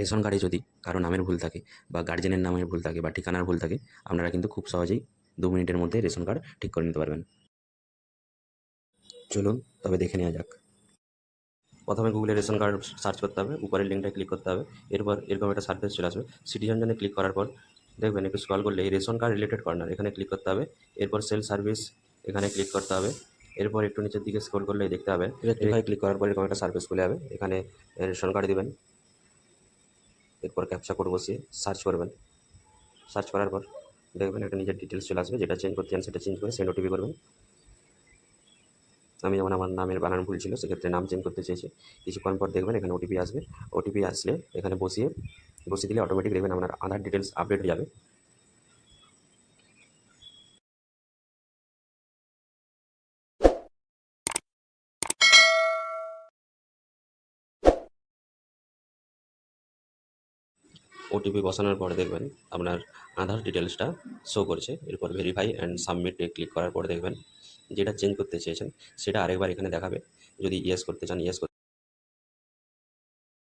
Ration কার্ডে যদি কারো নামের ভুল থাকে বা গার্জেনের নামের ভুল থাকে বা ঠিকানার ভুল থাকে, আপনারা কিন্তু খুব সহজেই 2 মিনিটের মধ্যে রেশন কার্ড ঠিক করে নিতে পারবেন। চলুন তবে দেখে নেওয়া যাক। প্রথমে গুগলে রেশন কার্ড সার্চ করতে হবে, উপরের লিঙ্কটায় ক্লিক করতে হবে। এরপর এরকম একটা সার্ফেস চলে আসবে। সিটিজেন জনে ক্লিক করার পর দেখবেন একটু স্ক্রল করলে এই রেশন কার্ড রিলেটেড কর্নার এখানে ক্লিক করতে হবে। এরপর সেলফ সার্ভিস এখানে ক্লিক করতে হবে। এরপর একটু নিচের দিকে স্ক্রল করলে দেখতে পাবেন রেক্টিফাই ক্লিক করার পর এরকম একটা সার্ফেস খুলে যাবে। এখানে রেশন কার্ড দিবেন, এরপর ক্যাপচা কোড বসিয়ে সার্চ করবেন। সার্চ করার পর দেখবেন একটা নিজের ডিটেলস চলে আসবে, যেটা চেঞ্জ করতে চান সেটা চেঞ্জ করে সেন্ড ওটিপি করবেন। আমি যেমন আমার নামের বানান ভুল ছিল, সেক্ষেত্রে নাম চেঞ্জ করতে চেয়েছি। কিছুক্ষণ পর দেখবেন এখানে ওটিপি আসবে। ওটিপি আসলে এখানে বসিয়ে দিলে অটোমেটিক দেখবেন আপনার আধার ডিটেলস আপডেট হয়ে যাবে। ওটিপি বসানোর পর দেখবেন আপনার আধার ডিটেলসটা শো করছে। এরপর ভেরিফাই অ্যান্ড সাবমিটে ক্লিক করার পর দেখবেন যেটা চেঞ্জ করতে চেয়েছেন সেটা আরেকবার এখানে দেখাবে। যদি ইয়েস করতে চান ইয়েস